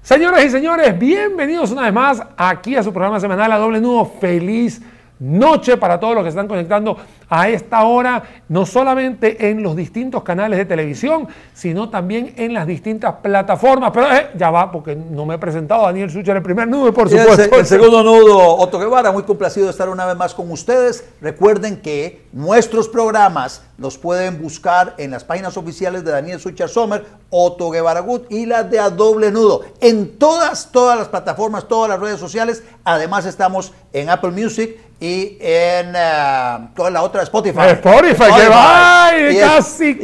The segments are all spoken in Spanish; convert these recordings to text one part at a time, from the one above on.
Señoras y señores, bienvenidos una vez más aquí a su programa semanal A Doble Nudo. Feliz noche para todos los que se están conectando a esta hora, no solamente en los distintos canales de televisión, sino también en las distintas plataformas. Pero ya va, porque no me he presentado. Daniel Sucher, el primer nudo, por supuesto. El segundo nudo, Otto Guevara, muy complacido de estar una vez más con ustedes. Recuerden que nuestros programas los pueden buscar en las páginas oficiales de Daniel Sucher Sommer, Otto Guevara Good y las de A Doble Nudo. En todas las plataformas, todas las redes sociales. Además estamos en Apple Music y en toda la otra Spotify. Spotify, que va, casi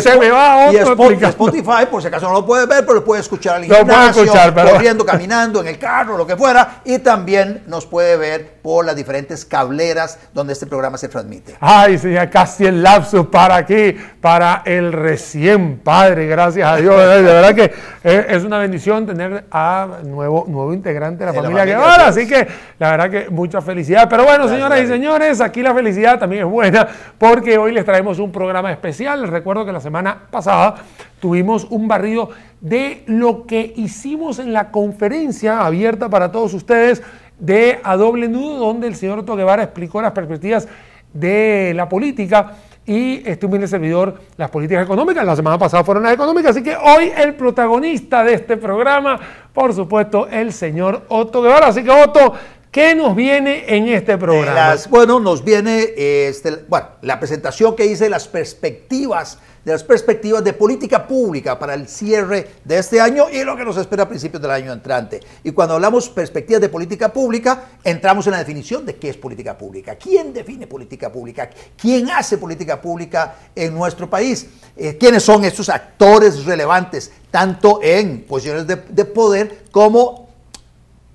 se me va otro. Y Spotify, por si acaso no lo puedes ver, pero lo puedes escuchar al gimnasio, corriendo, caminando, en el carro, lo que fuera. Y también nos puede ver por las diferentes cableras donde este programa se transmite. Ay, señor, casi el lapsus para aquí, para el recién padre, gracias a Dios. De verdad que es una bendición tener a nuevo integrante de la familia Guevara. Así que la verdad que mucha felicidad. Pero bueno, señoras y señores, aquí la felicidad también es buena porque hoy les traemos un programa especial. Les recuerdo que la semana pasada tuvimos un barrido de lo que hicimos en la conferencia abierta para todos ustedes de A Doble Nudo, donde el señor Otto Guevara explicó las perspectivas de la política y este humilde servidor las políticas económicas. La semana pasada fueron las económicas, así que hoy el protagonista de este programa, por supuesto, el señor Otto Guevara. Así que Otto, ¿qué nos viene en este programa? Nos viene la presentación que hice de las perspectivas de política pública para el cierre de este año y lo que nos espera a principios del año entrante. Y cuando hablamos perspectivas de política pública, entramos en la definición de qué es política pública. ¿Quién define política pública? ¿Quién hace política pública en nuestro país? ¿Quiénes son estos actores relevantes, tanto en posiciones de poder como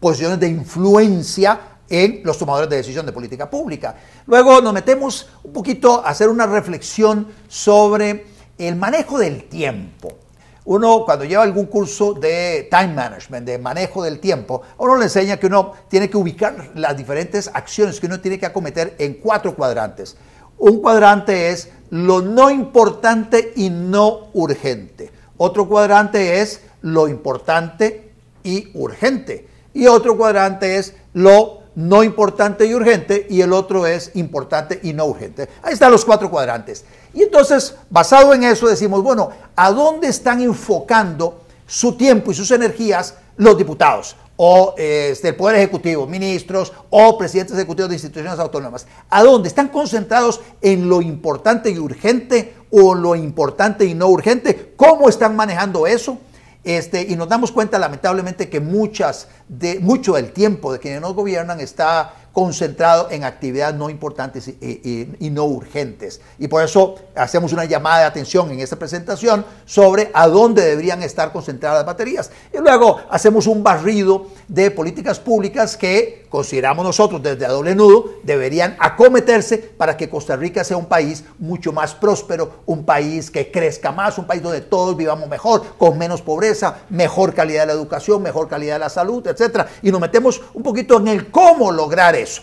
posiciones de influencia en los tomadores de decisión de política pública? Luego nos metemos un poquito a hacer una reflexión sobre el manejo del tiempo. Uno, cuando lleva algún curso de time management, de manejo del tiempo, a uno le enseña que uno tiene que ubicar las diferentes acciones que uno tiene que acometer en 4 cuadrantes. Un cuadrante es lo no importante y no urgente. Otro cuadrante es lo importante y urgente. Y otro cuadrante es lo no importante y urgente, y el otro es importante y no urgente. Ahí están los 4 cuadrantes. Y entonces, basado en eso, decimos, bueno, ¿a dónde están enfocando su tiempo y sus energías los diputados? O el Poder Ejecutivo, ministros o presidentes ejecutivos de instituciones autónomas. ¿A dónde? ¿Están concentrados en lo importante y urgente o lo importante y no urgente? ¿Cómo están manejando eso? Y nos damos cuenta, lamentablemente, que mucho del tiempo de quienes nos gobiernan está concentrado en actividades no importantes y no urgentes. Y por eso hacemos una llamada de atención en esta presentación sobre a dónde deberían estar concentradas las baterías. Y luego hacemos un barrido de políticas públicas que consideramos nosotros desde A Doble Nudo deberían acometerse para que Costa Rica sea un país mucho más próspero, un país que crezca más, un país donde todos vivamos mejor, con menos pobreza, mejor calidad de la educación, mejor calidad de la salud, etc. Y nos metemos un poquito en el cómo lograr eso.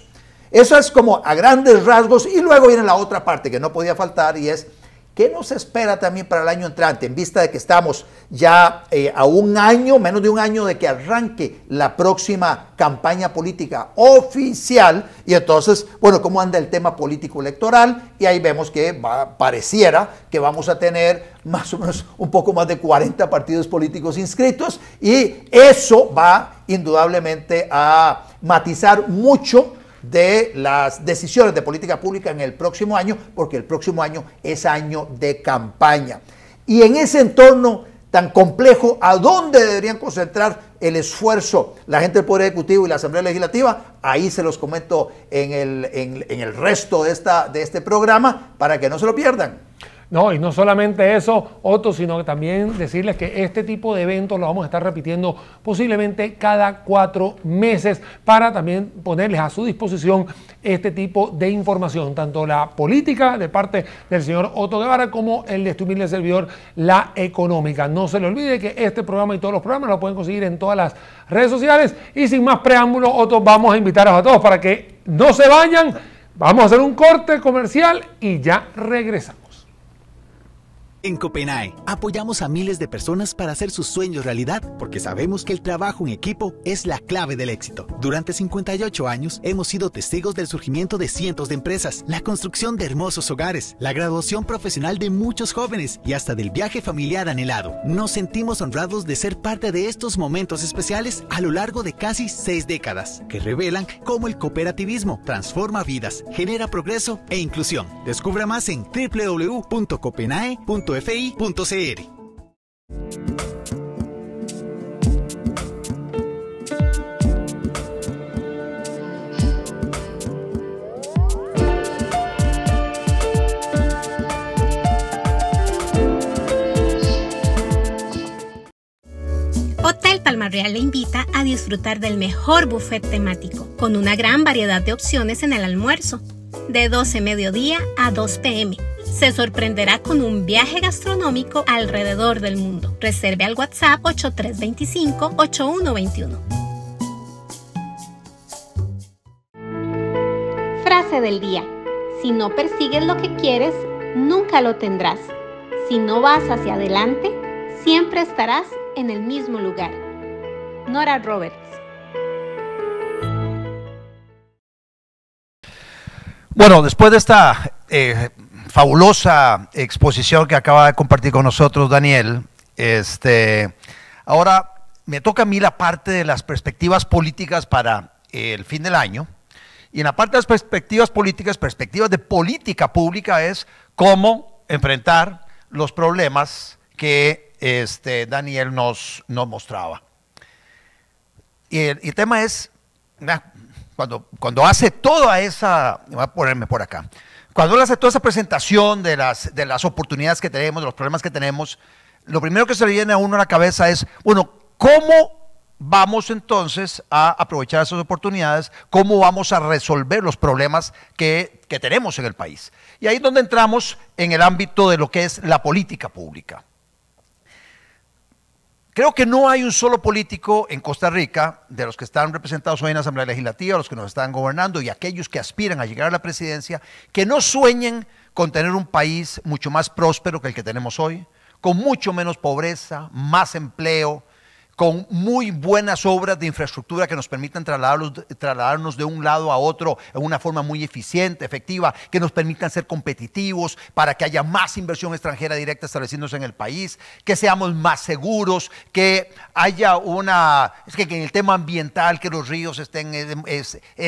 Eso es como a grandes rasgos, y luego viene la otra parte que no podía faltar, y es ¿qué nos espera también para el año entrante? En vista de que estamos ya a un año, menos de un año de que arranque la próxima campaña política oficial. Y entonces, bueno, ¿cómo anda el tema político electoral? Y ahí vemos que pareciera que vamos a tener más o menos un poco más de 40 partidos políticos inscritos, y eso va indudablemente a matizar mucho de las decisiones de política pública en el próximo año, porque el próximo año es año de campaña. Y en ese entorno tan complejo, ¿a dónde deberían concentrar el esfuerzo la gente del Poder Ejecutivo y la Asamblea Legislativa? Ahí se los comento en el resto de este programa para que no se lo pierdan. No, y no solamente eso, Otto, sino que también decirles que este tipo de eventos lo vamos a estar repitiendo posiblemente cada 4 meses para también ponerles a su disposición este tipo de información, tanto la política de parte del señor Otto Guevara como el de este humilde servidor, la económica. No se le olvide que este programa y todos los programas lo pueden conseguir en todas las redes sociales. Y sin más preámbulos, Otto, vamos a invitarlos a todos para que no se vayan. Vamos a hacer un corte comercial y ya regresamos. En Copenae, apoyamos a miles de personas para hacer sus sueños realidad, porque sabemos que el trabajo en equipo es la clave del éxito. Durante 58 años, hemos sido testigos del surgimiento de cientos de empresas, la construcción de hermosos hogares, la graduación profesional de muchos jóvenes y hasta del viaje familiar anhelado. Nos sentimos honrados de ser parte de estos momentos especiales a lo largo de casi 6 décadas, que revelan cómo el cooperativismo transforma vidas, genera progreso e inclusión. Descubra más en www.copenae.fi.cr. Hotel Palma Real le invita a disfrutar del mejor buffet temático, con una gran variedad de opciones en el almuerzo, de 12 mediodía a 2 p.m. Se sorprenderá con un viaje gastronómico alrededor del mundo. Reserve al WhatsApp 8325-8121. Frase del día. Si no persigues lo que quieres, nunca lo tendrás. Si no vas hacia adelante, siempre estarás en el mismo lugar. Nora Roberts. Bueno, después de esta fabulosa exposición que acaba de compartir con nosotros Daniel, ahora me toca a mí la parte de las perspectivas políticas para el fin del año. Y en la parte de las perspectivas políticas, perspectivas de política pública, es cómo enfrentar los problemas que Daniel nos mostraba. Y el tema es, cuando hace toda esa, voy a ponerme por acá, cuando él hace toda esa presentación de las oportunidades que tenemos, de los problemas que tenemos, lo primero que se le viene a uno a la cabeza es, bueno, ¿cómo vamos entonces a aprovechar esas oportunidades? ¿Cómo vamos a resolver los problemas que tenemos en el país? Y ahí es donde entramos en el ámbito de lo que es la política pública. Creo que no hay un solo político en Costa Rica, de los que están representados hoy en la Asamblea Legislativa, los que nos están gobernando y aquellos que aspiran a llegar a la presidencia, que no sueñen con tener un país mucho más próspero que el que tenemos hoy, con mucho menos pobreza, más empleo, con muy buenas obras de infraestructura que nos permitan trasladarnos de un lado a otro en una forma muy eficiente, efectiva, que nos permitan ser competitivos para que haya más inversión extranjera directa estableciéndose en el país, que seamos más seguros, que haya que en el tema ambiental, que los ríos estén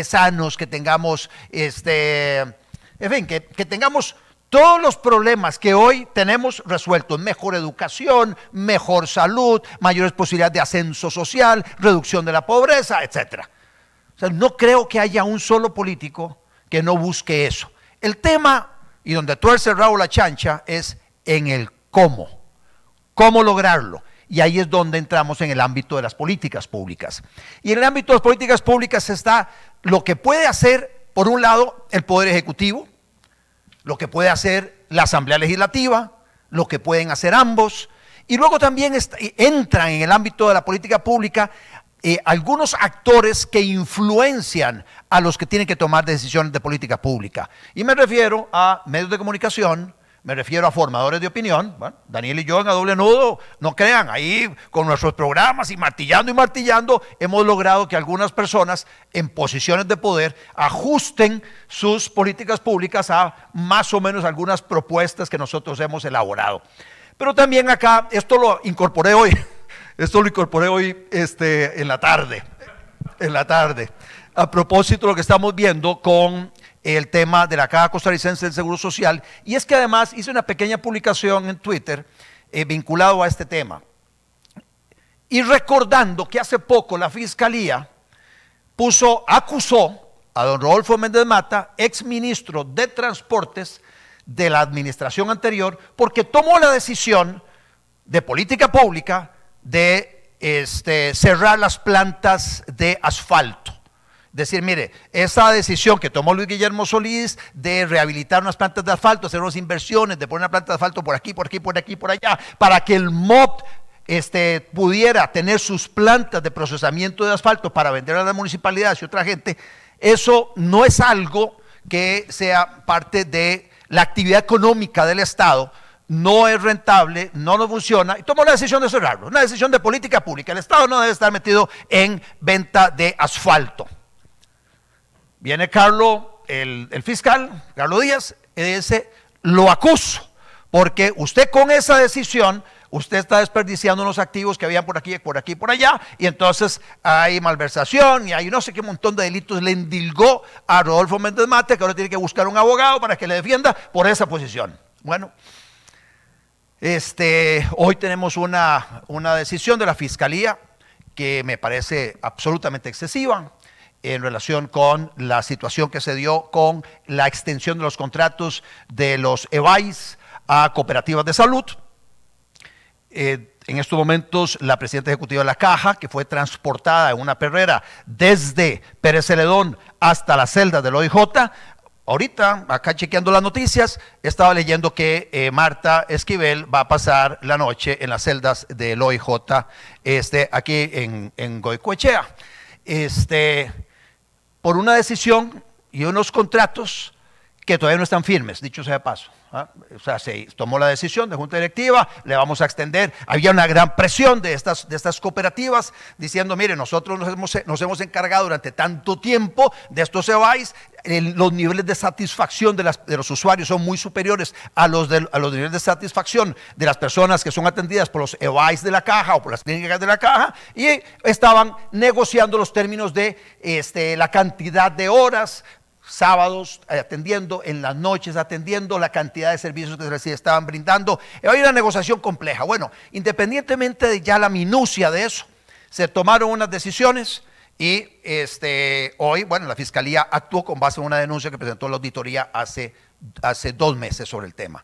sanos, que tengamos, en fin, que tengamos todos los problemas que hoy tenemos resueltos: mejor educación, mejor salud, mayores posibilidades de ascenso social, reducción de la pobreza, etc. O sea, no creo que haya un solo político que no busque eso. El tema, y donde tuerce Raúl la chancha, es en el cómo lograrlo. Y ahí es donde entramos en el ámbito de las políticas públicas. Y en el ámbito de las políticas públicas está lo que puede hacer, por un lado, el Poder Ejecutivo, lo que puede hacer la Asamblea Legislativa, lo que pueden hacer ambos, y luego también entran en el ámbito de la política pública algunos actores que influencian a los que tienen que tomar decisiones de política pública. Y me refiero a medios de comunicación, me refiero a formadores de opinión. Bueno, Daniel y yo en A Doble Nudo, no crean, ahí con nuestros programas y martillando, hemos logrado que algunas personas en posiciones de poder ajusten sus políticas públicas a más o menos algunas propuestas que nosotros hemos elaborado. Pero también acá, esto lo incorporé hoy en la tarde, a propósito de lo que estamos viendo con el tema de la Caja Costarricense del Seguro Social, y es que además hice una pequeña publicación en Twitter vinculado a este tema, y recordando que hace poco la Fiscalía acusó a don Rodolfo Méndez Mata, ex ministro de Transportes de la administración anterior, porque tomó la decisión de política pública de cerrar las plantas de asfalto. Decir, mire, esa decisión que tomó Luis Guillermo Solís de rehabilitar unas plantas de asfalto, hacer unas inversiones, de poner una planta de asfalto por aquí, por allá, para que el MOP pudiera tener sus plantas de procesamiento de asfalto para vender a las municipalidades y otra gente, eso no es algo que sea parte de la actividad económica del Estado, no es rentable, no nos funciona, y tomó la decisión de cerrarlo, una decisión de política pública. El Estado no debe estar metido en venta de asfalto. Viene Carlos, el fiscal, Carlos Díaz, y dice, lo acuso, porque usted con esa decisión, usted está desperdiciando unos activos que habían por aquí, por allá, y entonces hay malversación, y hay no sé qué montón de delitos. Le endilgó a Rodolfo Méndez Mate, que ahora tiene que buscar un abogado para que le defienda por esa posición. Bueno, hoy tenemos una decisión de la Fiscalía que me parece absolutamente excesiva en relación con la situación que se dio con la extensión de los contratos de los EVAIS a cooperativas de salud. En estos momentos la presidenta ejecutiva de la Caja, que fue transportada en una perrera desde Pérez Celedón hasta las celdas del OIJ, ahorita, acá chequeando las noticias, estaba leyendo que Marta Esquivel va a pasar la noche en las celdas del OIJ aquí en Goicoechea. Por una decisión y unos contratos que todavía no están firmes, dicho sea de paso. O sea, se tomó la decisión de junta directiva, le vamos a extender. Había una gran presión de estas cooperativas diciendo, mire, nosotros nos hemos encargado durante tanto tiempo de estos EVAIS, los niveles de satisfacción de los usuarios son muy superiores a los niveles de satisfacción de las personas que son atendidas por los EVAIS de la Caja o por las clínicas de la Caja, y estaban negociando los términos de la cantidad de horas, sábados atendiendo, en las noches atendiendo, la cantidad de servicios que se estaban brindando. Hay una negociación compleja. Bueno, independientemente de ya la minucia de eso, se tomaron unas decisiones y hoy, bueno, la Fiscalía actuó con base en una denuncia que presentó la auditoría hace 2 meses sobre el tema.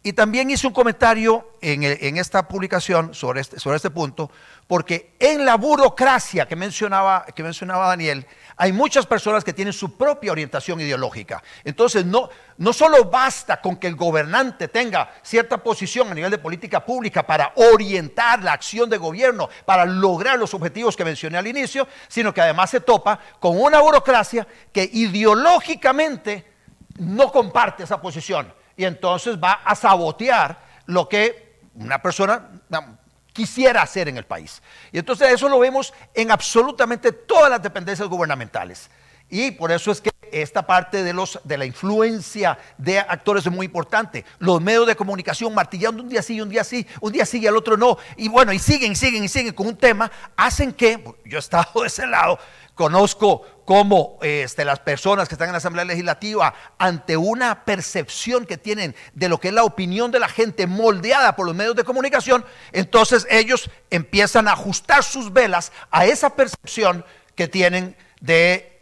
Y también hice un comentario en esta publicación sobre este punto, porque en la burocracia que mencionaba Daniel, hay muchas personas que tienen su propia orientación ideológica. Entonces no solo basta con que el gobernante tenga cierta posición a nivel de política pública para orientar la acción de gobierno, para lograr los objetivos que mencioné al inicio, sino que además se topa con una burocracia que ideológicamente no comparte esa posición. Y entonces va a sabotear lo que una persona quisiera hacer en el país. Y entonces eso lo vemos en absolutamente todas las dependencias gubernamentales. Y por eso es que esta parte de la influencia de actores es muy importante. Los medios de comunicación martillando un día sí, un día sí, un día sí y al otro no. Y bueno, y siguen con un tema, hacen que, yo he estado de ese lado, conozco cómo las personas que están en la Asamblea Legislativa, ante una percepción que tienen de lo que es la opinión de la gente moldeada por los medios de comunicación, entonces ellos empiezan a ajustar sus velas a esa percepción que tienen de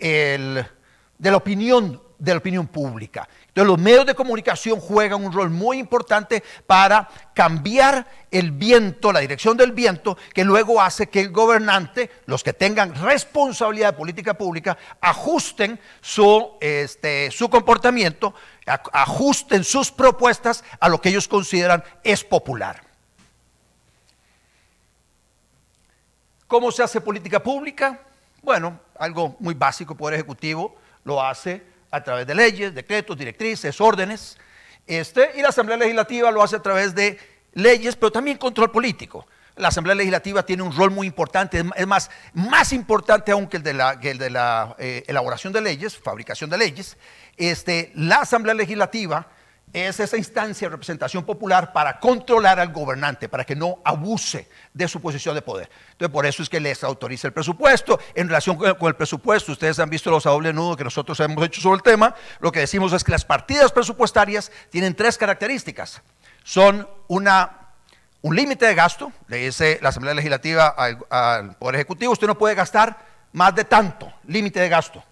la opinión pública. Entonces los medios de comunicación juegan un rol muy importante para cambiar el viento, la dirección del viento, que luego hace que el gobernante, los que tengan responsabilidad de política pública, ajusten su comportamiento, ajusten sus propuestas a lo que ellos consideran es popular. ¿Cómo se hace política pública? Bueno, algo muy básico. El Poder Ejecutivo lo hace a través de leyes, decretos, directrices, órdenes, y la Asamblea Legislativa lo hace a través de leyes, pero también control político. La Asamblea Legislativa tiene un rol muy importante, es más importante aún que el de la elaboración de leyes, fabricación de leyes. La Asamblea Legislativa es esa instancia de representación popular para controlar al gobernante, para que no abuse de su posición de poder. Entonces, por eso es que les autoriza el presupuesto. En relación con el presupuesto, ustedes han visto los a doble nudo que nosotros hemos hecho sobre el tema. Lo que decimos es que las partidas presupuestarias tienen 3 características. Son un límite de gasto, le dice la Asamblea Legislativa al Poder Ejecutivo, usted no puede gastar más de tanto, límite de gasto.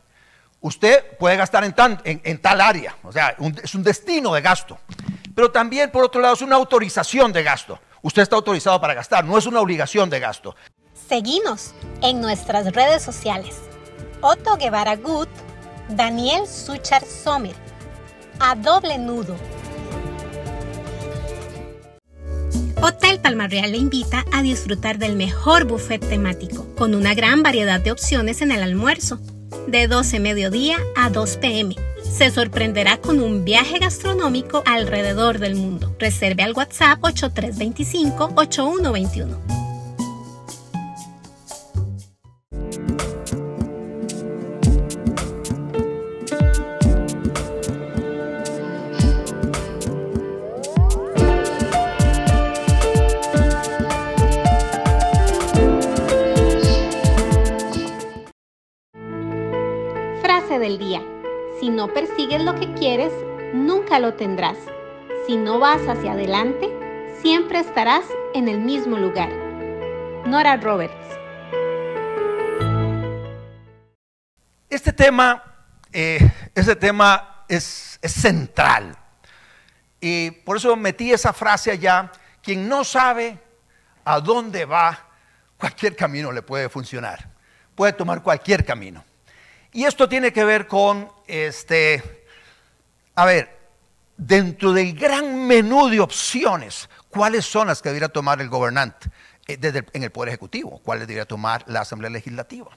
Usted puede gastar en tal área, o sea, es un destino de gasto. Pero también, por otro lado, es una autorización de gasto. Usted está autorizado para gastar, no es una obligación de gasto. Seguinos en nuestras redes sociales. Otto Guevara Gut, Daniel Suchar Sommer, A Doble Nudo. Hotel Palma Real le invita a disfrutar del mejor buffet temático, con una gran variedad de opciones en el almuerzo, de 12 mediodía a 2 p.m. Se sorprenderá con un viaje gastronómico alrededor del mundo. Reserve al WhatsApp 8325-8121. Frase del día. Si no persigues lo que quieres, nunca lo tendrás. Si no vas hacia adelante, siempre estarás en el mismo lugar. Nora Roberts. Este tema es central. Y por eso metí esa frase allá. Quien no sabe a dónde va, cualquier camino le puede funcionar. Puede tomar cualquier camino. Y esto tiene que ver con, dentro del gran menú de opciones, ¿cuáles son las que debería tomar el gobernante en el Poder Ejecutivo? ¿Cuáles debería tomar la Asamblea Legislativa?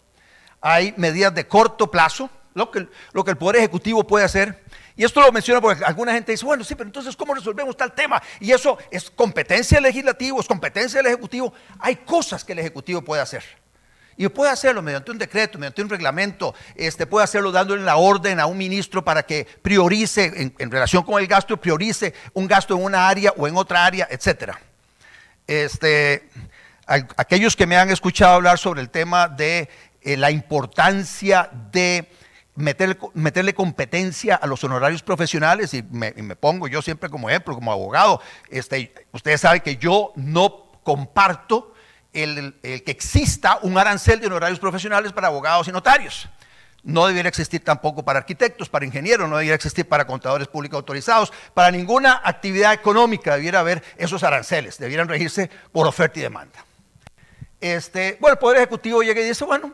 Hay medidas de corto plazo, lo que el Poder Ejecutivo puede hacer. Y esto lo menciono porque alguna gente dice, bueno, sí, pero entonces, ¿cómo resolvemos tal tema? Y eso es competencia del Legislativo, es competencia del Ejecutivo. Hay cosas que el Ejecutivo puede hacer. Y puede hacerlo mediante un decreto, mediante un reglamento, puede hacerlo dándole la orden a un ministro para que priorice, en relación con el gasto, priorice un gasto en una área o en otra área, etc. Aquellos que me han escuchado hablar sobre el tema de la importancia de meterle competencia a los honorarios profesionales, y me pongo yo siempre como ejemplo, como abogado, ustedes saben que yo no comparto el que exista un arancel de honorarios profesionales para abogados y notarios. No debiera existir tampoco para arquitectos, para ingenieros, no debiera existir para contadores públicos autorizados, para ninguna actividad económica debiera haber esos aranceles, debieran regirse por oferta y demanda. El Poder Ejecutivo llega y dice, bueno,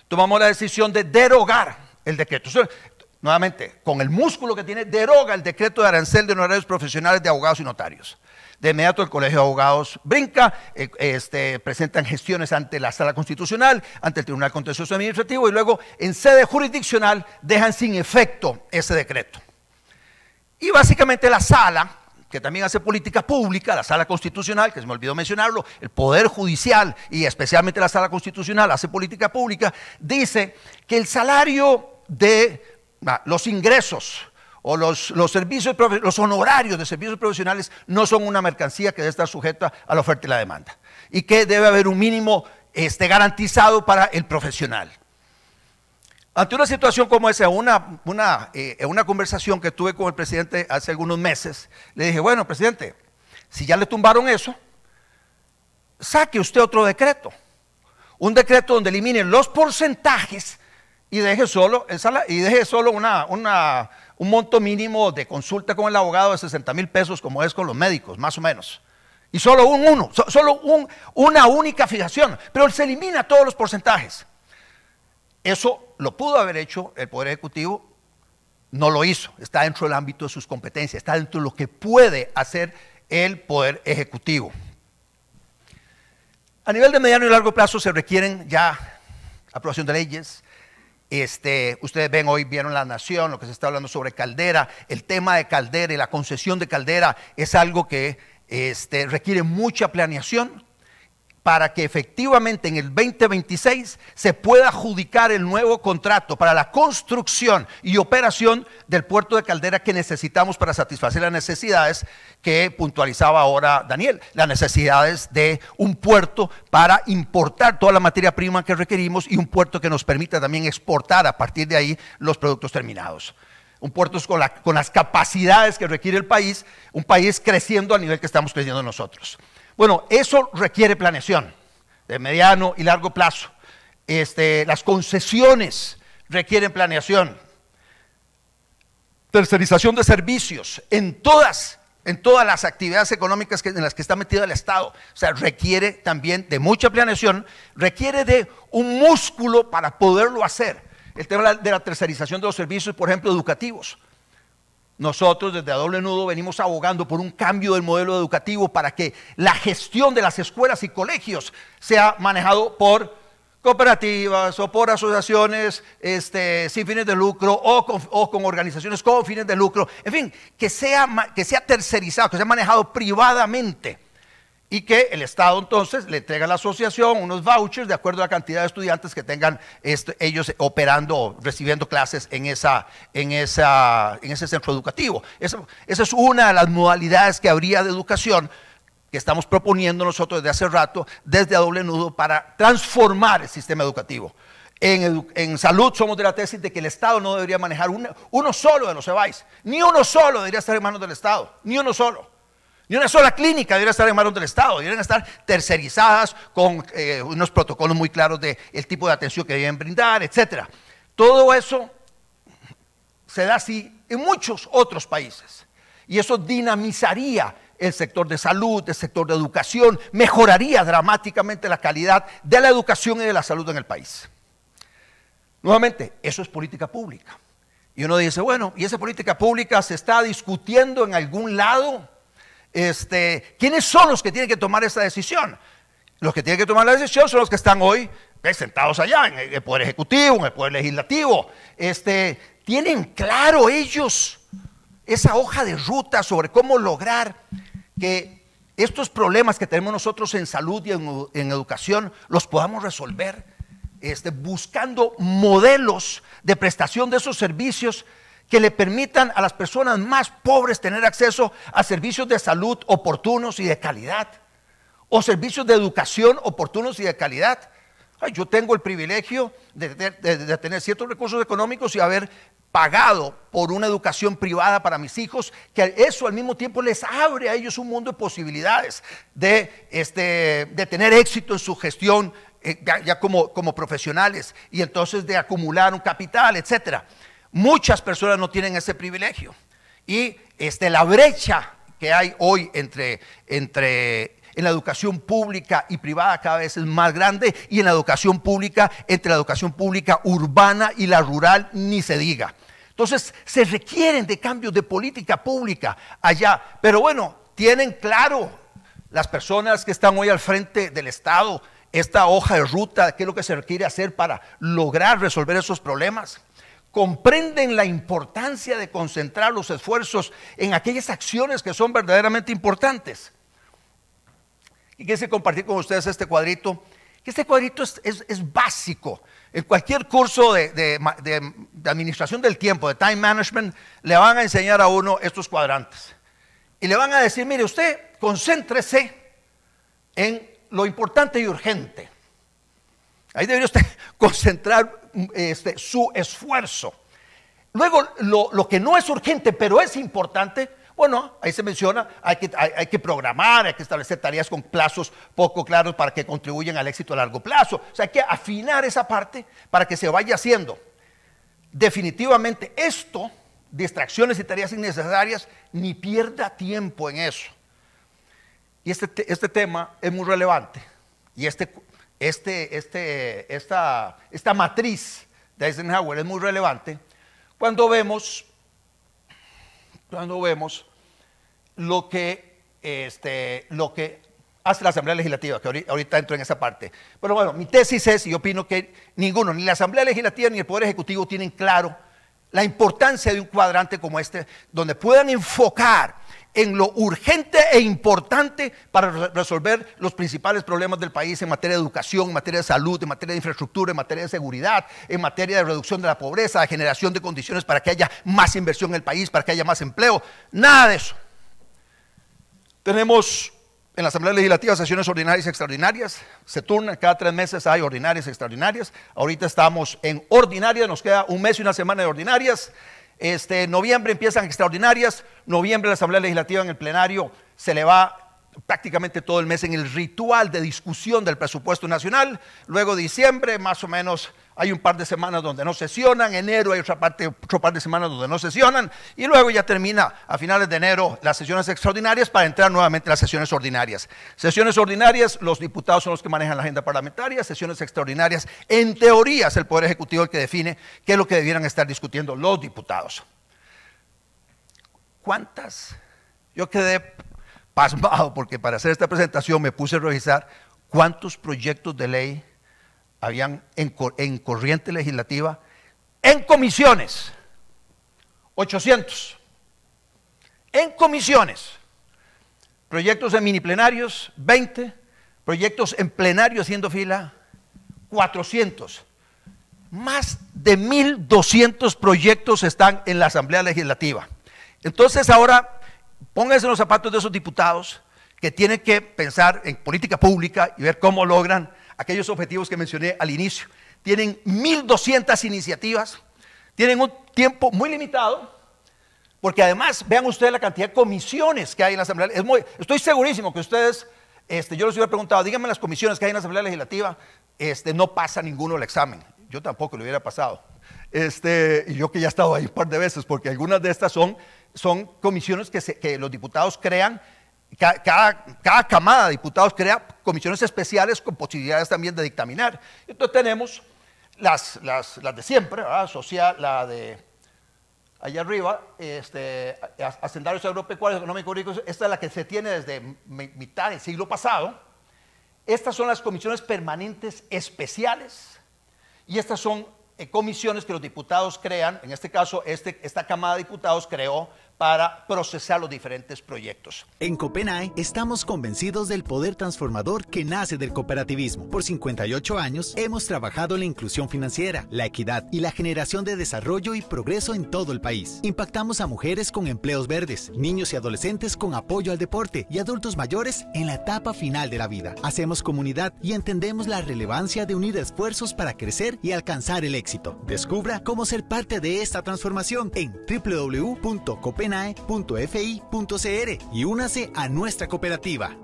tomamos la decisión de derogar el decreto. Nuevamente, con el músculo que tiene, deroga el decreto de arancel de honorarios profesionales de abogados y notarios. De inmediato el Colegio de Abogados brinca, presentan gestiones ante la Sala Constitucional, ante el Tribunal Contencioso Administrativo y luego en sede jurisdiccional dejan sin efecto ese decreto. Y básicamente la Sala, que también hace política pública, la Sala Constitucional, que se me olvidó mencionarlo, el Poder Judicial y especialmente la Sala Constitucional hace política pública, dice que el salario de los ingresos o los honorarios de servicios profesionales no son una mercancía que debe estar sujeta a la oferta y la demanda y que debe haber un mínimo garantizado para el profesional. Ante una situación como esa, una conversación que tuve con el presidente hace algunos meses, le dije, bueno, presidente, si ya le tumbaron eso, saque usted otro decreto, un decreto donde elimine los porcentajes y deje solo un monto mínimo de consulta con el abogado de 60,000 pesos, como es con los médicos, más o menos. Y solo una única fijación, pero se elimina todos los porcentajes. Eso lo pudo haber hecho el Poder Ejecutivo, no lo hizo, está dentro del ámbito de sus competencias, está dentro de lo que puede hacer el Poder Ejecutivo. A nivel de mediano y largo plazo se requieren ya aprobación de leyes. Ustedes vieron La Nación, lo que se está hablando sobre Caldera. El tema de Caldera y la concesión de Caldera es algo que requiere mucha planeación para que efectivamente en el 2026 se pueda adjudicar el nuevo contrato para la construcción y operación del puerto de Caldera que necesitamos para satisfacer las necesidades que puntualizaba ahora Daniel, las necesidades de un puerto para importar toda la materia prima que requerimos y un puerto que nos permita también exportar a partir de ahí los productos terminados. Un puerto con las capacidades que requiere el país, un país creciendo al nivel que estamos creciendo nosotros. Bueno, eso requiere planeación de mediano y largo plazo. Las concesiones requieren planeación. Tercerización de servicios en todas las actividades económicas en las que está metido el Estado. O sea, requiere también de mucha planeación, requiere de un músculo para poderlo hacer. El tema de la tercerización de los servicios, por ejemplo, educativos. Nosotros desde A Doble Nudo venimos abogando por un cambio del modelo educativo para que la gestión de las escuelas y colegios sea manejado por cooperativas o por asociaciones sin fines de lucro o con organizaciones con fines de lucro, en fin, que sea tercerizado, que sea manejado privadamente y que el Estado entonces le entrega a la asociación unos vouchers de acuerdo a la cantidad de estudiantes que tengan ellos operando o recibiendo clases en ese centro educativo. Esa es una de las modalidades que habría de educación que estamos proponiendo nosotros desde hace rato, desde A Doble Nudo, para transformar el sistema educativo. En salud somos de la tesis de que el Estado no debería manejar uno solo de los EBAIS, ni uno solo debería estar en manos del Estado, ni uno solo. Ni una sola clínica debería estar en manos del Estado, deberían estar tercerizadas con unos protocolos muy claros del tipo de atención que deben brindar, etc. Todo eso se da así en muchos otros países y eso dinamizaría el sector de salud, el sector de educación, mejoraría dramáticamente la calidad de la educación y de la salud en el país. Nuevamente, eso es política pública. Y uno dice, bueno, ¿y esa política pública se está discutiendo en algún lado? ¿Quiénes son los que tienen que tomar esa decisión? Los que tienen que tomar la decisión son los que están hoy sentados allá, en el Poder Ejecutivo, en el Poder Legislativo. Tienen claro ellos esa hoja de ruta sobre cómo lograr que estos problemas que tenemos nosotros en salud y en educación los podamos resolver, buscando modelos de prestación de esos servicios que le permitan a las personas más pobres tener acceso a servicios de salud oportunos y de calidad, o servicios de educación oportunos y de calidad. Yo tengo el privilegio de tener ciertos recursos económicos y haber pagado por una educación privada para mis hijos, que eso al mismo tiempo les abre a ellos un mundo de posibilidades de tener éxito en su gestión ya como profesionales y entonces de acumular un capital, etcétera. Muchas personas no tienen ese privilegio y la brecha que hay hoy en la educación pública y privada cada vez es más grande, y en la educación pública, entre la educación pública urbana y la rural, ni se diga. Entonces se requieren de cambios de política pública allá, pero bueno, tienen claro las personas que están hoy al frente del Estado esta hoja de ruta, qué es lo que se requiere hacer para lograr resolver esos problemas. Comprenden la importancia de concentrar los esfuerzos en aquellas acciones que son verdaderamente importantes. Y quise compartir con ustedes este cuadrito, que este cuadrito es básico. En cualquier curso de administración del tiempo, de time management, le van a enseñar a uno estos cuadrantes. Y le van a decir, mire, usted concéntrese en lo importante y urgente. Ahí debería usted concentrar su esfuerzo. Luego, lo que no es urgente, pero es importante, bueno, ahí se menciona, hay que programar, hay que establecer tareas con plazos poco claros para que contribuyan al éxito a largo plazo. O sea, hay que afinar esa parte para que se vaya haciendo. Definitivamente esto, distracciones y tareas innecesarias, ni pierda tiempo en eso. Y este tema es muy relevante. Y esta matriz de Eisenhower es muy relevante cuando vemos lo que hace la Asamblea Legislativa, que ahorita entro en esa parte. Pero bueno, mi tesis es, y yo opino que ninguno, ni la Asamblea Legislativa ni el Poder Ejecutivo tienen claro la importancia de un cuadrante como este, donde puedan enfocar en lo urgente e importante para resolver los principales problemas del país en materia de educación, en materia de salud, en materia de infraestructura, en materia de seguridad, en materia de reducción de la pobreza, de generación de condiciones para que haya más inversión en el país, para que haya más empleo. Nada de eso. Tenemos en la Asamblea Legislativa sesiones ordinarias y extraordinarias, se turnan, cada 3 meses hay ordinarias y extraordinarias. Ahorita estamos en ordinarias, nos queda 1 mes y 1 semana de ordinarias. En noviembre empiezan extraordinarias. Noviembre la Asamblea Legislativa en el plenario se le va prácticamente todo el mes en el ritual de discusión del presupuesto nacional. Luego diciembre más o menos hay un par de semanas donde no sesionan. Enero hay otro par de semanas donde no sesionan. Y luego ya termina a finales de enero las sesiones extraordinarias para entrar nuevamente a las sesiones ordinarias. Sesiones ordinarias, los diputados son los que manejan la agenda parlamentaria. Sesiones extraordinarias, en teoría es el Poder Ejecutivo el que define qué es lo que debieran estar discutiendo los diputados. ¿Cuántas? Yo quedé pasmado porque para hacer esta presentación me puse a revisar cuántos proyectos de ley habían en corriente legislativa, en comisiones, 800. En comisiones, proyectos en mini plenarios, 20, proyectos en plenario haciendo fila, 400. Más de 1.200 proyectos están en la Asamblea Legislativa. Entonces ahora, pónganse en los zapatos de esos diputados que tienen que pensar en política pública y ver cómo logran aquellos objetivos que mencioné al inicio. Tienen 1.200 iniciativas, tienen un tiempo muy limitado, porque además, vean ustedes la cantidad de comisiones que hay en la Asamblea. Estoy segurísimo que ustedes, yo les hubiera preguntado, díganme las comisiones que hay en la Asamblea Legislativa, no pasa ninguno el examen. Yo tampoco lo hubiera pasado. Y yo que ya he estado ahí un par de veces, porque algunas de estas son comisiones que los diputados crean. Cada camada de diputados crea comisiones especiales con posibilidades también de dictaminar. Entonces tenemos las de siempre, ¿verdad? Social, la de allá arriba, hacendarios agropecuarios, económicos, ricos. Esta es la que se tiene desde mitad del siglo pasado. Estas son las comisiones permanentes especiales y estas son comisiones que los diputados crean. En este caso, esta camada de diputados creó para procesar los diferentes proyectos. En Copenae estamos convencidos del poder transformador que nace del cooperativismo. Por 58 años hemos trabajado en la inclusión financiera, la equidad y la generación de desarrollo y progreso en todo el país. Impactamos a mujeres con empleos verdes, niños y adolescentes con apoyo al deporte y adultos mayores en la etapa final de la vida. Hacemos comunidad y entendemos la relevancia de unir esfuerzos para crecer y alcanzar el éxito. Descubra cómo ser parte de esta transformación en www.copenae.fi.cr y únase a nuestra cooperativa.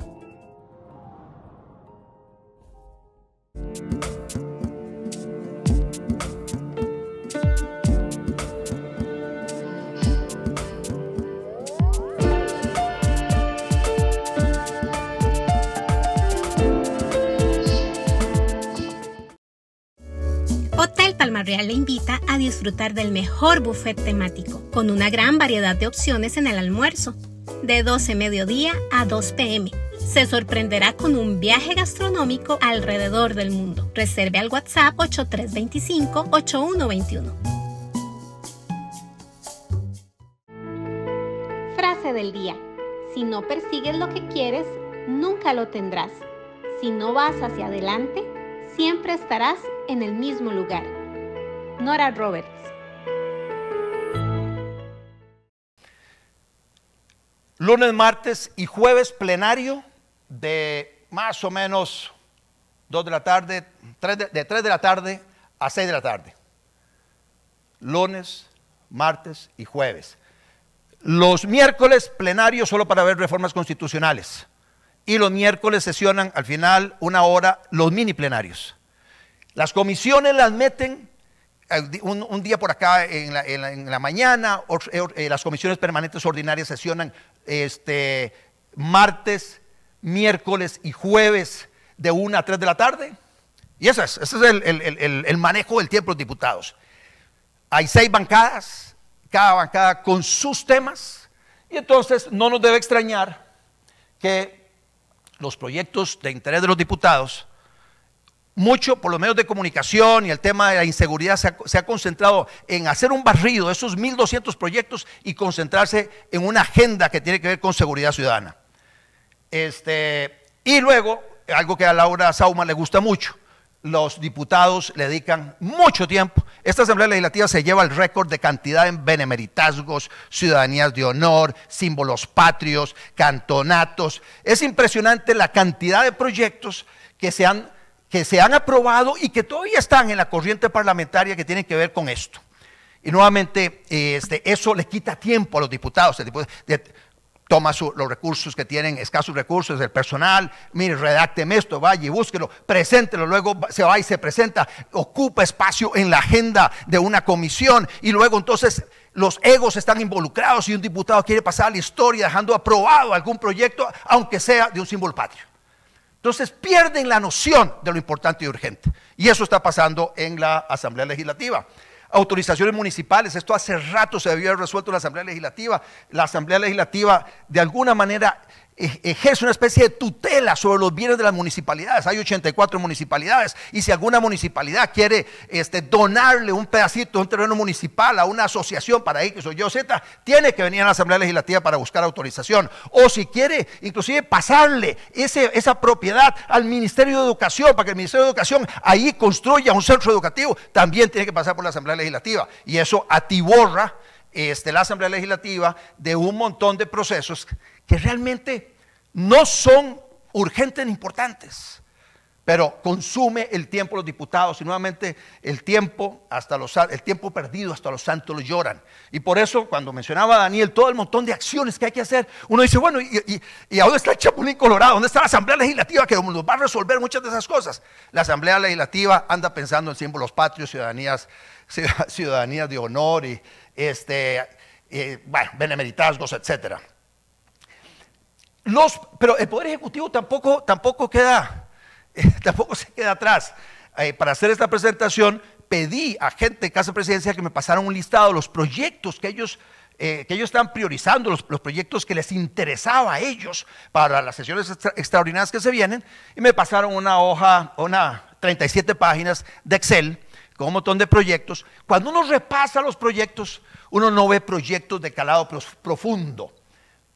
Hotel Palma Real le invita a disfrutar del mejor buffet temático, con una gran variedad de opciones en el almuerzo, de 12 mediodía a 2 p.m. Se sorprenderá con un viaje gastronómico alrededor del mundo. Reserve al WhatsApp 8325-8121. Frase del día. Si no persigues lo que quieres, nunca lo tendrás. Si no vas hacia adelante, siempre estarás en el mismo lugar. Nora Roberts. Lunes, martes y jueves plenario de más o menos 2 de la tarde, de 3 de la tarde a 6 de la tarde. Lunes, martes y jueves. Los miércoles plenarios solo para ver reformas constitucionales. Y los miércoles sesionan al final 1 hora los mini plenarios. Las comisiones las meten un día por acá en la mañana. Las comisiones permanentes ordinarias sesionan martes, miércoles y jueves de 1 a 3 de la tarde. Y ese es el manejo del tiempo de los diputados. Hay 6 bancadas, cada bancada con sus temas. Y entonces no nos debe extrañar que los proyectos de interés de los diputados, mucho por los medios de comunicación y el tema de la inseguridad se ha concentrado en hacer un barrido de esos 1.200 proyectos y concentrarse en una agenda que tiene que ver con seguridad ciudadana. Y luego, algo que a Laura Sauma le gusta mucho, los diputados le dedican mucho tiempo. Esta Asamblea Legislativa se lleva el récord de cantidad en benemeritazgos, ciudadanías de honor, símbolos patrios, cantonatos. Es impresionante la cantidad de proyectos que se han aprobado y que todavía están en la corriente parlamentaria que tienen que ver con esto. Y nuevamente, eso le quita tiempo a los diputados. Toma los recursos que tienen, escasos recursos del personal, mire, redácteme esto, vaya y búsquelo, preséntelo, luego se va y se presenta, ocupa espacio en la agenda de una comisión y luego entonces los egos están involucrados y un diputado quiere pasar a la historia dejando aprobado algún proyecto, aunque sea de un símbolo patrio. Entonces pierden la noción de lo importante y urgente. Y eso está pasando en la Asamblea Legislativa. Autorizaciones municipales, esto hace rato se debió haber resuelto en la Asamblea Legislativa. La Asamblea Legislativa de alguna manera ejerce una especie de tutela sobre los bienes de las municipalidades. Hay 84 municipalidades y si alguna municipalidad quiere donarle un pedacito, un terreno municipal a una asociación para X o Y Z, tiene que venir a la Asamblea Legislativa para buscar autorización. O si quiere inclusive pasarle esa propiedad al Ministerio de Educación para que el Ministerio de Educación ahí construya un centro educativo, también tiene que pasar por la Asamblea Legislativa. Y eso atiborra la Asamblea Legislativa de un montón de procesos que realmente no son urgentes ni importantes, pero consume el tiempo de los diputados y nuevamente el tiempo perdido hasta los santos lo lloran. Y por eso cuando mencionaba a Daniel todo el montón de acciones que hay que hacer, uno dice, bueno, ¿y a dónde está el Chapulín Colorado? ¿Dónde está la Asamblea Legislativa que nos va a resolver muchas de esas cosas? La Asamblea Legislativa anda pensando en símbolos patrios, ciudadanías de honor y benemeritazgos, etcétera. Pero el Poder Ejecutivo tampoco se queda atrás. Para hacer esta presentación pedí a gente de Casa de Presidencia que me pasaran un listado de los proyectos que ellos están priorizando, los proyectos que les interesaba a ellos para las sesiones extraordinarias que se vienen, y me pasaron una hoja, 37 páginas de Excel con un montón de proyectos. Cuando uno repasa los proyectos, uno no ve proyectos de calado profundo,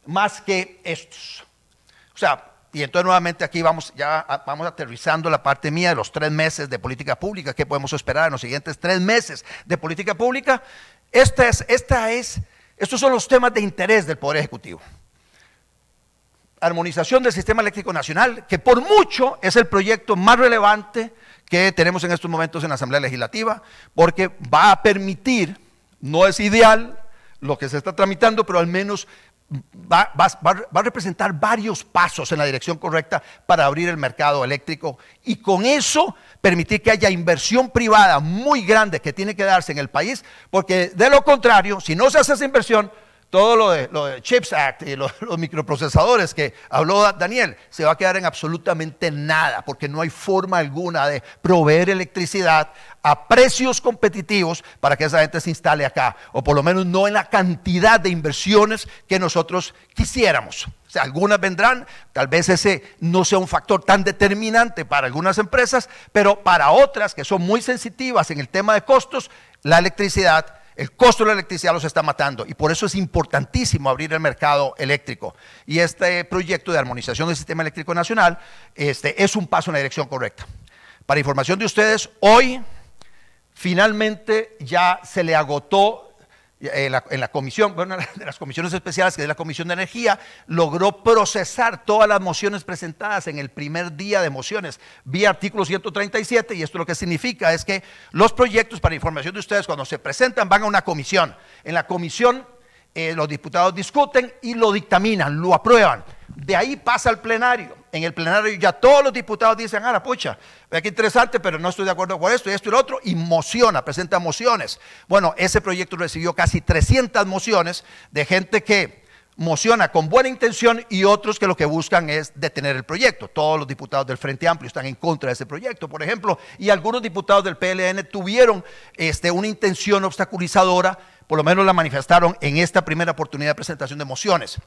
más que estos. O sea, y entonces nuevamente aquí vamos aterrizando la parte mía de los 3 meses de política pública. ¿Qué podemos esperar en los siguientes 3 meses de política pública? Estos son los temas de interés del Poder Ejecutivo. Armonización del Sistema Eléctrico Nacional, que por mucho es el proyecto más relevante que tenemos en estos momentos en la Asamblea Legislativa, porque va a permitir, no es ideal lo que se está tramitando, pero al menos va a representar varios pasos en la dirección correcta para abrir el mercado eléctrico y con eso permitir que haya inversión privada muy grande que tiene que darse en el país, porque de lo contrario, si no se hace esa inversión, todo lo de Chips Act y los microprocesadores que habló Daniel se va a quedar en absolutamente nada, porque no hay forma alguna de proveer electricidad a precios competitivos para que esa gente se instale acá, o por lo menos no en la cantidad de inversiones que nosotros quisiéramos. O sea, algunas vendrán, tal vez ese no sea un factor tan determinante para algunas empresas, pero para otras que son muy sensitivas en el tema de costos, la electricidad, el costo de la electricidad los está matando y por eso es importantísimo abrir el mercado eléctrico. Y este proyecto de armonización del Sistema Eléctrico Nacional es un paso en la dirección correcta. Para información de ustedes, hoy finalmente ya se le agotó en la comisión, una de las comisiones especiales, que es la Comisión de Energía, logró procesar todas las mociones presentadas en el primer día de mociones vía artículo 137, y esto lo que significa es que los proyectos, para información de ustedes, cuando se presentan van a una comisión. En la comisión los diputados discuten y lo dictaminan, lo aprueban. De ahí pasa al plenario. En el plenario ya todos los diputados dicen, ah, pucha, vea qué interesante, pero no estoy de acuerdo con esto y esto y lo otro, y presenta mociones. Bueno, ese proyecto recibió casi 300 mociones de gente que mociona con buena intención y otros que lo que buscan es detener el proyecto. Todos los diputados del Frente Amplio están en contra de ese proyecto, por ejemplo, y algunos diputados del PLN tuvieron una intención obstaculizadora, por lo menos la manifestaron en esta primera oportunidad de presentación de mociones.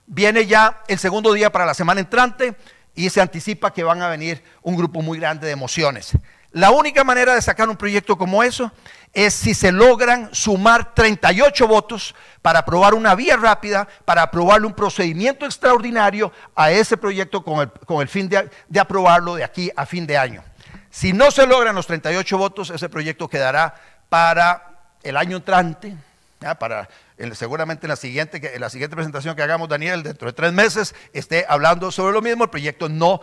Viene ya el segundo día para la semana entrante y se anticipa que van a venir un grupo muy grande de mociones. La única manera de sacar un proyecto como eso es si se logran sumar 38 votos para aprobar una vía rápida, para aprobarle un procedimiento extraordinario a ese proyecto con el fin de aprobarlo de aquí a fin de año. Si no se logran los 38 votos, ese proyecto quedará para el año entrante, seguramente en la siguiente presentación que hagamos, Daniel, dentro de 3 meses, esté hablando sobre lo mismo. El proyecto no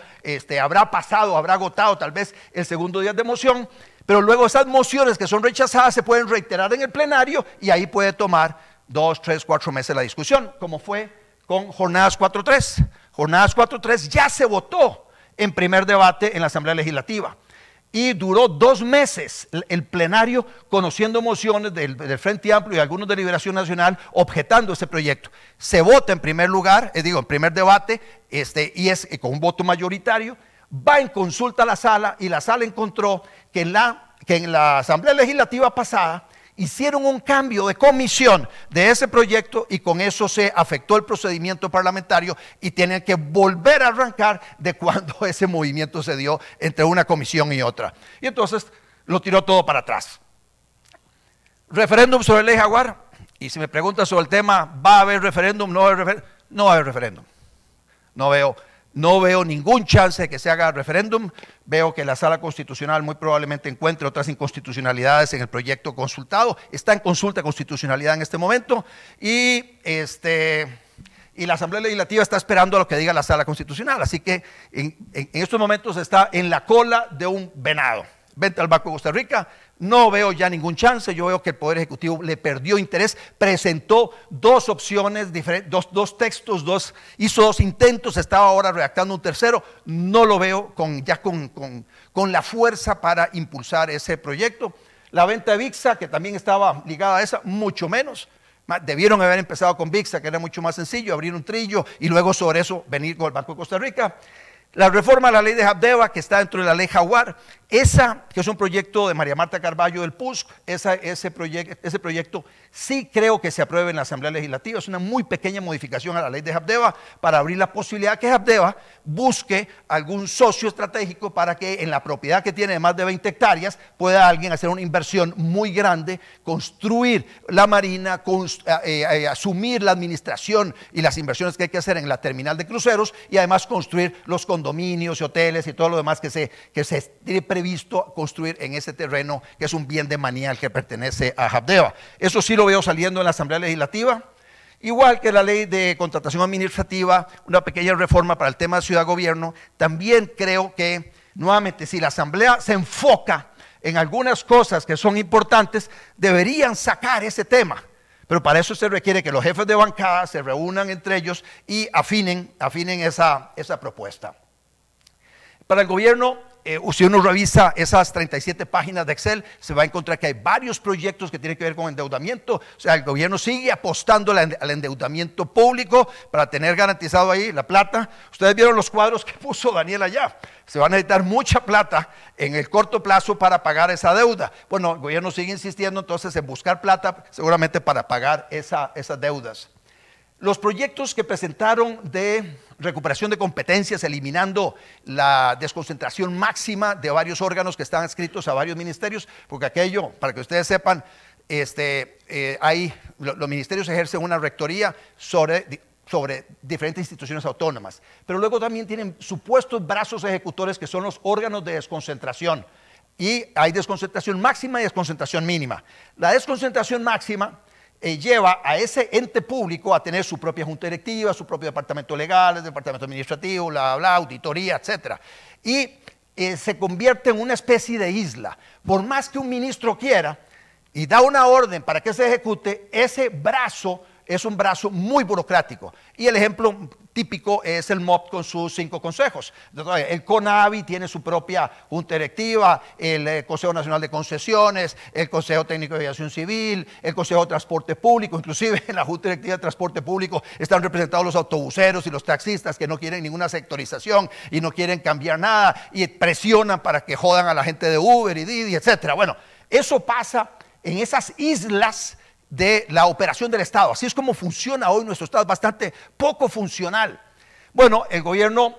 habrá pasado, habrá agotado tal vez el segundo día de moción, pero luego esas mociones que son rechazadas se pueden reiterar en el plenario y ahí puede tomar 2, 3, 4 meses la discusión, como fue con Jornadas 4.3. Jornadas 4.3 ya se votó en primer debate en la Asamblea Legislativa. Y duró 2 meses el plenario conociendo mociones del Frente Amplio y algunos de Liberación Nacional objetando ese proyecto. Se vota en primer lugar, en primer debate, y es con un voto mayoritario, va en consulta a la sala y la sala encontró que en la Asamblea Legislativa pasada hicieron un cambio de comisión de ese proyecto y con eso se afectó el procedimiento parlamentario y tienen que volver a arrancar de cuando ese movimiento se dio entre una comisión y otra. Y entonces lo tiró todo para atrás. Referéndum sobre ley Jaguar, y si me preguntas sobre el tema, ¿va a haber referéndum? ¿No va a haber referéndum? No va a haber referéndum. No veo ningún chance de que se haga referéndum. Veo que la Sala Constitucional muy probablemente encuentre otras inconstitucionalidades en el proyecto consultado. Está en consulta de constitucionalidad en este momento y la Asamblea Legislativa está esperando a lo que diga la Sala Constitucional. Así que en estos momentos está en la cola de un venado. Vente al Banco de Costa Rica, no veo ya ningún chance. Yo veo que el Poder Ejecutivo le perdió interés, presentó dos opciones, dos textos, hizo dos intentos, estaba ahora redactando un tercero. No lo veo con la fuerza para impulsar ese proyecto. La venta de VIXA, que también estaba ligada a esa, mucho menos. Debieron haber empezado con VIXA, que era mucho más sencillo, abrir un trillo y luego sobre eso venir con el Banco de Costa Rica. La reforma a la ley de Habdeba, que está dentro de la ley Jaguar, esa que es un proyecto de María Marta Carballo del PUSC, ese proyecto sí creo que se apruebe en la Asamblea Legislativa. Es una muy pequeña modificación a la ley de Habdeba para abrir la posibilidad que Habdeba busque algún socio estratégico para que en la propiedad que tiene de más de 20 hectáreas pueda alguien hacer una inversión muy grande, construir la marina, asumir la administración y las inversiones que hay que hacer en la terminal de cruceros y además construir los condominios y hoteles y todo lo demás que se tiene previsto construir en ese terreno que es un bien de manía al que pertenece a Habdeba. Eso sí lo veo saliendo en la Asamblea Legislativa. Igual que la ley de contratación administrativa, una pequeña reforma para el tema de ciudad-gobierno. También creo que, nuevamente, si la Asamblea se enfoca en algunas cosas que son importantes, deberían sacar ese tema. Pero para eso se requiere que los jefes de bancada se reúnan entre ellos y afinen esa propuesta. Para el gobierno, si uno revisa esas 37 páginas de Excel, se va a encontrar que hay varios proyectos que tienen que ver con endeudamiento. O sea, el gobierno sigue apostando al endeudamiento público para tener garantizado ahí la plata. Ustedes vieron los cuadros que puso Daniel allá. Se va a necesitar mucha plata en el corto plazo para pagar esa deuda. Bueno, el gobierno sigue insistiendo entonces en buscar plata seguramente para pagar esas deudas. Los proyectos que presentaron de recuperación de competencias, eliminando la desconcentración máxima de varios órganos que están adscritos a varios ministerios, porque aquello, para que ustedes sepan, los ministerios ejercen una rectoría sobre diferentes instituciones autónomas, pero luego también tienen supuestos brazos ejecutores que son los órganos de desconcentración. Y hay desconcentración máxima y desconcentración mínima. La desconcentración máxima lleva a ese ente público a tener su propia junta directiva, su propio departamento legal, el departamento administrativo, auditoría, etc. Y se convierte en una especie de isla. Por más que un ministro quiera y da una orden para que se ejecute, ese brazo es un brazo muy burocrático. Y el ejemplo típico es el MOP con sus 5 consejos. El CONAVI tiene su propia junta directiva, el Consejo Nacional de Concesiones, el Consejo Técnico de Aviación Civil, el Consejo de Transporte Público. Inclusive en la junta directiva de Transporte Público están representados los autobuseros y los taxistas que no quieren ninguna sectorización y no quieren cambiar nada y presionan para que jodan a la gente de Uber y Didi, etc. Bueno, eso pasa en esas islas de la operación del Estado. Así es como funciona hoy nuestro Estado, bastante poco funcional. Bueno, el gobierno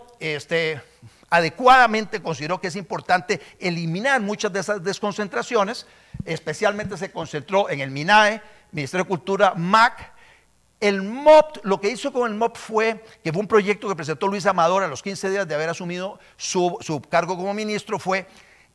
adecuadamente consideró que es importante eliminar muchas de esas desconcentraciones, especialmente se concentró en el MINAE, Ministerio de Cultura, MAC. El MOP, lo que hizo con el MOP fue un proyecto que presentó Luis Amador a los 15 días de haber asumido su cargo como ministro, fue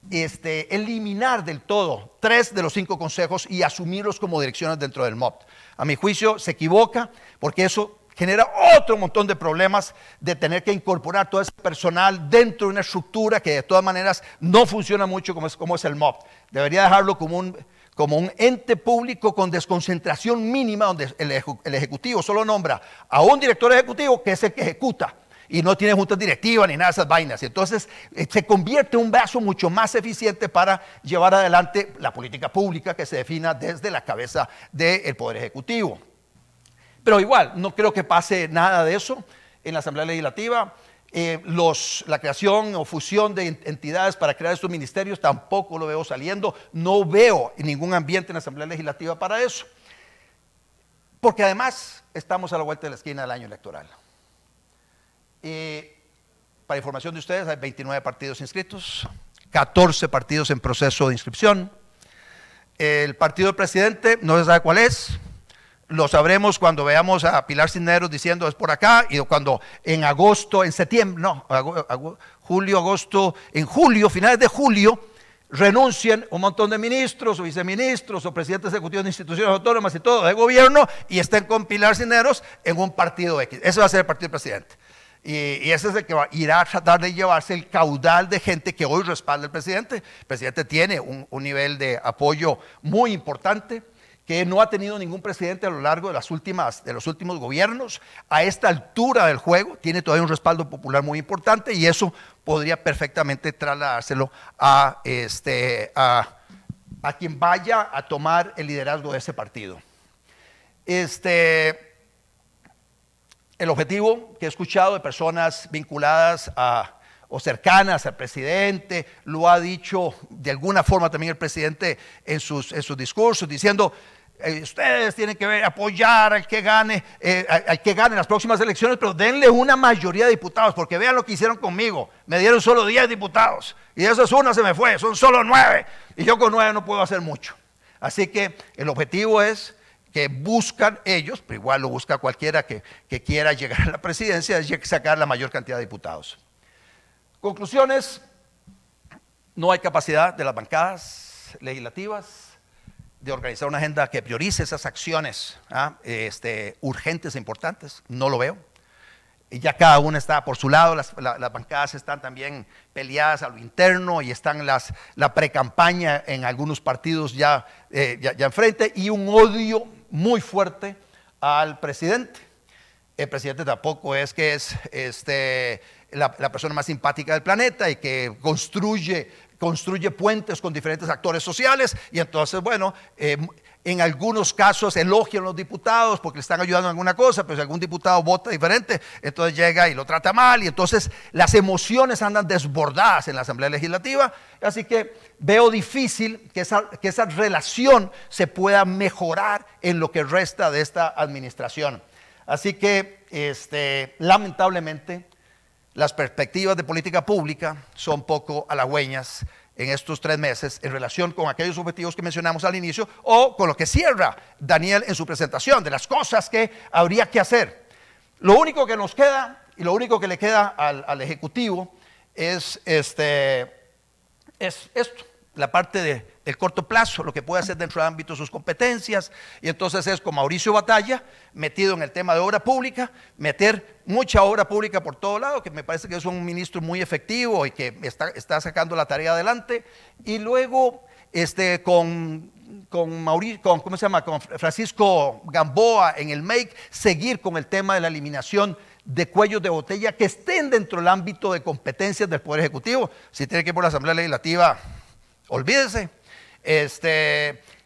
eliminar del todo 3 de los 5 consejos y asumirlos como direcciones dentro del MOP. A mi juicio se equivoca porque eso genera otro montón de problemas de tener que incorporar todo ese personal dentro de una estructura que de todas maneras no funciona mucho como es el MOP. Debería dejarlo como un ente público con desconcentración mínima donde el Ejecutivo solo nombra a un director ejecutivo que es el que ejecuta. Y no tiene juntas directivas ni nada de esas vainas. Entonces se convierte en un brazo mucho más eficiente para llevar adelante la política pública que se defina desde la cabeza del Poder Ejecutivo. Pero igual, no creo que pase nada de eso en la Asamblea Legislativa. La creación o fusión de entidades para crear estos ministerios tampoco lo veo saliendo. No veo ningún ambiente en la Asamblea Legislativa para eso. Porque además estamos a la vuelta de la esquina del año electoral. Para información de ustedes, hay 29 partidos inscritos, 14 partidos en proceso de inscripción. El partido del presidente no se sabe cuál es. Lo sabremos cuando veamos a Pilar Cisneros diciendo es por acá, y cuando en agosto, en septiembre, no, julio, agosto, en julio, finales de julio, renuncien un montón de ministros o viceministros o presidentes ejecutivos de instituciones autónomas y todo de gobierno y estén con Pilar Cisneros en un partido X. Ese va a ser el partido del presidente. Y ese es el que irá a tratar de llevarse el caudal de gente que hoy respalda al presidente. El presidente tiene un nivel de apoyo muy importante que no ha tenido ningún presidente a lo largo de los últimos gobiernos. A esta altura del juego tiene todavía un respaldo popular muy importante y eso podría perfectamente trasladárselo a quien vaya a tomar el liderazgo de ese partido. El objetivo que he escuchado de personas vinculadas o cercanas al presidente, lo ha dicho de alguna forma también el presidente en sus discursos, diciendo ustedes tienen que apoyar al que gane las próximas elecciones, pero denle una mayoría de diputados, porque vean lo que hicieron conmigo, me dieron solo 10 diputados, y de esos una se me fue, son solo 9, y yo con 9 no puedo hacer mucho. Así que el objetivo es que buscan ellos, pero igual lo busca cualquiera que quiera llegar a la presidencia, es sacar la mayor cantidad de diputados. Conclusiones: no hay capacidad de las bancadas legislativas de organizar una agenda que priorice esas acciones urgentes e importantes. No lo veo. Y ya cada una está por su lado, las bancadas están también peleadas a lo interno y están la pre-campaña en algunos partidos ya enfrente, y un odio muy fuerte al presidente. El presidente tampoco es que es la persona más simpática del planeta y que construye puentes con diferentes actores sociales, y entonces, bueno, en algunos casos elogian a los diputados porque le están ayudando en alguna cosa, pero si algún diputado vota diferente, entonces llega y lo trata mal, y entonces las emociones andan desbordadas en la Asamblea Legislativa. Así que veo difícil que esa relación se pueda mejorar en lo que resta de esta administración. Así que lamentablemente las perspectivas de política pública son poco halagüeñas en estos 3 meses en relación con aquellos objetivos que mencionamos al inicio, o con lo que cierra Daniel en su presentación, de las cosas que habría que hacer. Lo único que nos queda, y lo único que le queda al Ejecutivo, es esto, la parte del corto plazo, lo que puede hacer dentro del ámbito de sus competencias, y entonces es con Mauricio Batalla, metido en el tema de obra pública, meter mucha obra pública por todo lado, que me parece que es un ministro muy efectivo y que está sacando la tarea adelante, y luego con Francisco Gamboa en el MEIC, seguir con el tema de la eliminación de cuellos de botella que estén dentro del ámbito de competencias del Poder Ejecutivo. Si tiene que ir por la Asamblea Legislativa, olvídese.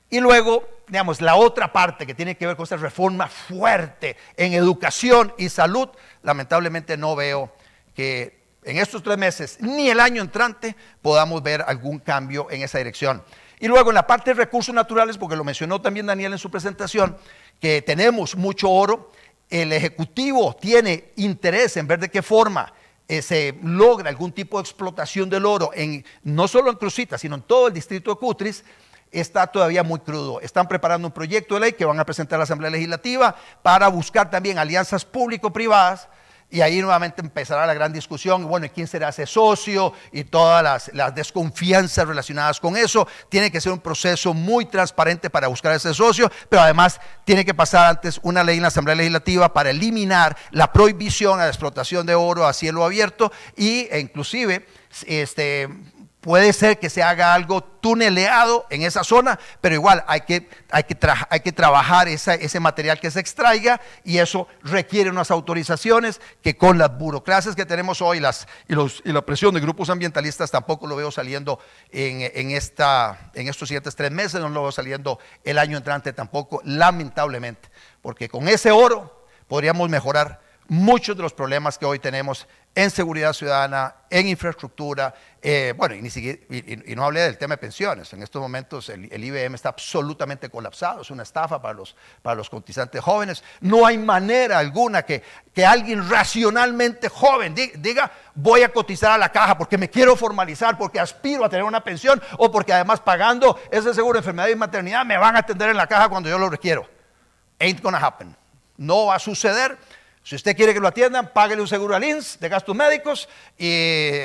Y luego, digamos, la otra parte que tiene que ver con esta reforma fuerte en educación y salud, lamentablemente no veo que en estos 3 meses, ni el año entrante, podamos ver algún cambio en esa dirección. Y luego en la parte de recursos naturales, porque lo mencionó también Daniel en su presentación, que tenemos mucho oro, el Ejecutivo tiene interés en ver de qué forma se logra algún tipo de explotación del oro, no solo en Crucita, sino en todo el distrito de Cutris. Está todavía muy crudo. Están preparando un proyecto de ley que van a presentar a la Asamblea Legislativa para buscar también alianzas público-privadas, y ahí nuevamente empezará la gran discusión, bueno, ¿quién será ese socio? Y todas las desconfianzas relacionadas con eso. Tiene que ser un proceso muy transparente para buscar ese socio, pero además tiene que pasar antes una ley en la Asamblea Legislativa para eliminar la prohibición a la explotación de oro a cielo abierto, e inclusive puede ser que se haga algo tuneleado en esa zona, pero igual hay que trabajar ese material que se extraiga, y eso requiere unas autorizaciones que con las burocracias que tenemos hoy y la presión de grupos ambientalistas tampoco lo veo saliendo en estos siguientes 3 meses, no lo veo saliendo el año entrante tampoco, lamentablemente, porque con ese oro podríamos mejorar muchos de los problemas que hoy tenemos en seguridad ciudadana, en infraestructura, bueno, y no hablé del tema de pensiones. En estos momentos el IBM está absolutamente colapsado, es una estafa para los cotizantes jóvenes. No hay manera alguna que alguien racionalmente joven diga, voy a cotizar a la caja porque me quiero formalizar, porque aspiro a tener una pensión, o porque además pagando ese seguro de enfermedad y maternidad me van a atender en la caja cuando yo lo requiero. Ain't gonna happen. No va a suceder. Si usted quiere que lo atiendan, páguele un seguro al INSS de gastos médicos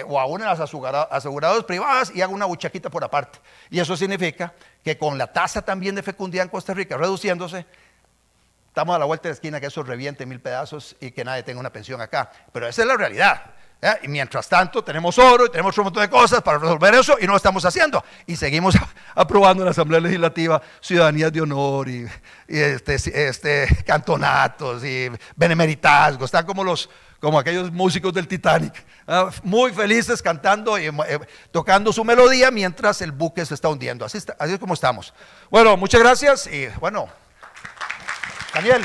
o a una de las aseguradoras privadas y haga una buchaquita por aparte. Y eso significa que con la tasa también de fecundidad en Costa Rica reduciéndose, estamos a la vuelta de la esquina que eso reviente en 1000 pedazos y que nadie tenga una pensión acá. Pero esa es la realidad. Y mientras tanto tenemos oro y tenemos un montón de cosas para resolver eso y no lo estamos haciendo. Y seguimos aprobando en la Asamblea Legislativa ciudadanías de honor y cantonatos y benemeritazgos. Están como aquellos músicos del Titanic, muy felices cantando y tocando su melodía mientras el buque se está hundiendo. Así es como estamos. Bueno, muchas gracias y bueno, Daniel.